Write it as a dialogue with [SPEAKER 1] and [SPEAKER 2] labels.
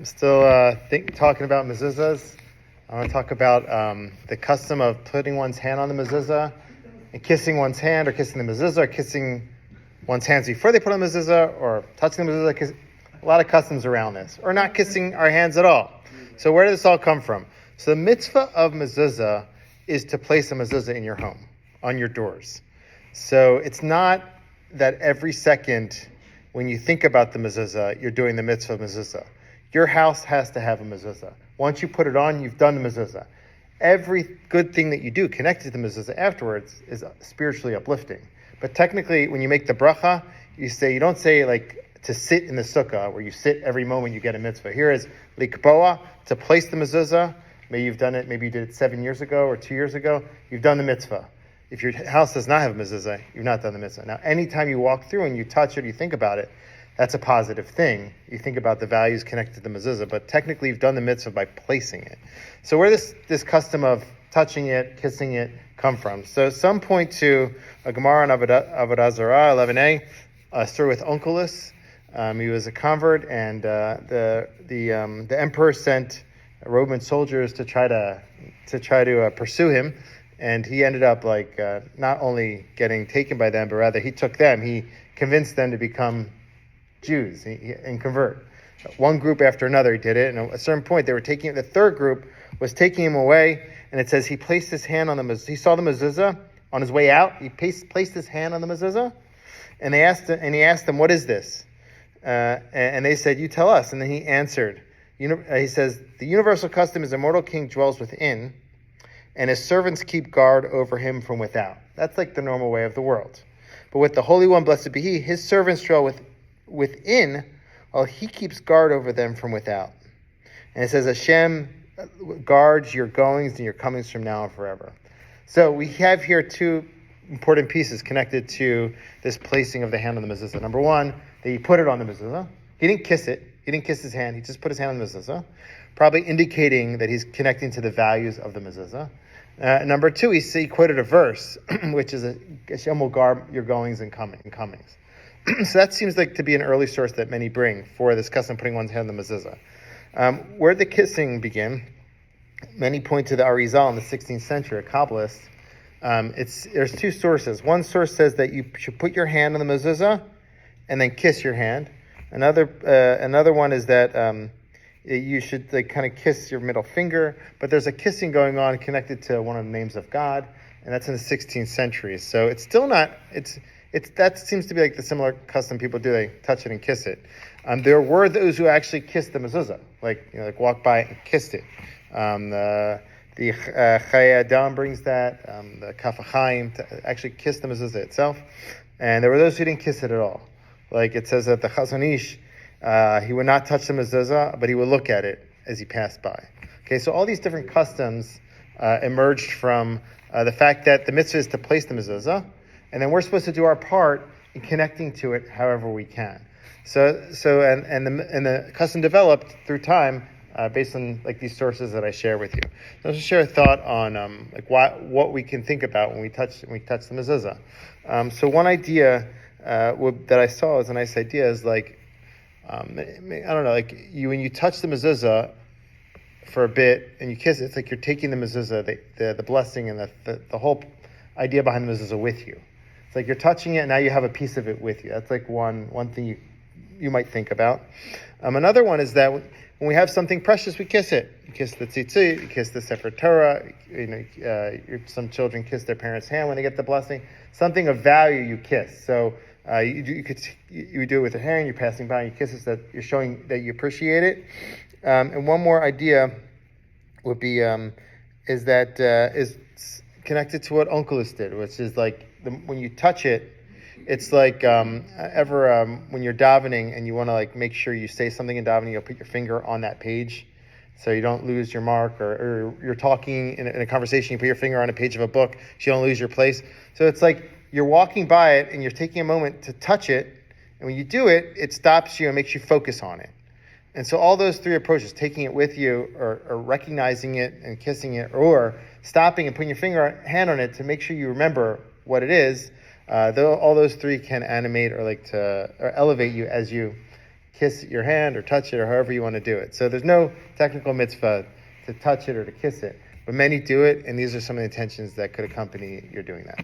[SPEAKER 1] I'm still talking about mezuzahs. I want to talk about the custom of putting one's hand on the mezuzah and kissing one's hand, or kissing the mezuzah, or kissing one's hands before they put on the mezuzah, or touching the mezuzah. A lot of customs around this, or not kissing our hands at all. So where did this all come from? So the mitzvah of mezuzah is to place a mezuzah in your home, on your doors. So it's not that every second when you think about the mezuzah, you're doing the mitzvah of mezuzah. Your house has to have a mezuzah. Once you put it on, you've done the mezuzah. Every good thing that you do connected to the mezuzah afterwards is spiritually uplifting. But technically, when you make the bracha, you don't say like to sit in the sukkah, where you sit every moment you get a mitzvah. Here is likboa, to place the mezuzah. Maybe you've done it, maybe you did it 7 years ago or 2 years ago. You've done the mitzvah. If your house does not have a mezuzah, you've not done the mitzvah. Now, anytime you walk through and you touch it, you think about it, that's a positive thing. You think about the values connected to the mezuzah, but technically you've done the mitzvah by placing it. So where does this custom of touching it, kissing it, come from? So some point to a Gemara on Avodah Zarah 11a, story with Onkelos. He was a convert, and the emperor sent Roman soldiers to try to pursue him. And he ended up not only getting taken by them, but rather he took them. He convinced them to become Jews and convert. One group after another he did it. And at a certain point, the third group was taking him away. And it says he placed his hand on the mezuzah. He saw the mezuzah on his way out. He placed his hand on the mezuzah. And he asked them, "What is this?" And they said, "You tell us." And then he answered. He says, "The universal custom is a mortal king dwells within, and his servants keep guard over him from without." That's like the normal way of the world. But with the Holy One, blessed be He, his servants dwell within, while he keeps guard over them from without. And it says, Hashem guards your goings and your comings from now and forever. So we have here two important pieces connected to this placing of the hand on the mezuzah. Number one, that he put it on the mezuzah. He didn't kiss it. He didn't kiss his hand. He just put his hand on the mezuzah, probably indicating that he's connecting to the values of the mezuzah. Number two, he quoted a verse, which is Hashem will guard your goings and comings. So that seems like to be an early source that many bring for this custom of putting one's hand on the mezuzah. Where did the kissing begin? Many point to the Arizal in the 16th century, a Kabbalist. There's two sources. One source says that you should put your hand on the mezuzah and then kiss your hand. Another one is that you should kind of kiss your middle finger, but there's a kissing going on connected to one of the names of God, and that's in the 16th century. So it's still not. That seems to be like the similar custom people do. They touch it and kiss it. There were those who actually kissed the mezuzah, like walked by and kissed it. The Chayei Adam brings that. The Kaf HaChaim actually kissed the mezuzah itself, and there were those who didn't kiss it at all. Like it says that the Chazon Ish, he would not touch the mezuzah, but he would look at it as he passed by. Okay, so all these different customs emerged from the fact that the mitzvah is to place the mezuzah, and then we're supposed to do our part in connecting to it however we can. So the custom developed through time based on like these sources that I share with you. So I'll just share a thought on what we can think about when we touch the mezuzah. So one idea that I saw as a nice idea is I don't know, when you touch the mezuzah for a bit and you kiss it, it's like you're taking the mezuzah, the blessing and the whole idea behind the mezuzah with you. It's like you're touching it and now you have a piece of it with you. That's like one thing you might think about. Another one is that when we have something precious, we kiss it. You kiss the tzitzit, you kiss the Sefer Torah. Some children kiss their parents' hand when they get the blessing. Something of value you kiss. So you do it with your hand. You're passing by, and you kiss it, so that you're showing that you appreciate it. And one more idea would be is connected to what Onkelos did, which is when you touch it, it's like when you're davening and you want to make sure you say something in davening, you'll put your finger on that page so you don't lose your mark, or you're talking in a conversation, you put your finger on a page of a book so you don't lose your place. So it's like you're walking by it and you're taking a moment to touch it, and when you do it, it stops you and makes you focus on it. And so all those three approaches, taking it with you, or recognizing it and kissing it, or stopping and putting your hand on it to make sure you remember what it is, all those three can animate or elevate you as you kiss your hand or touch it or however you want to do it. So there's no technical mitzvah to touch it or to kiss it, but many do it, and these are some of the intentions that could accompany your doing that.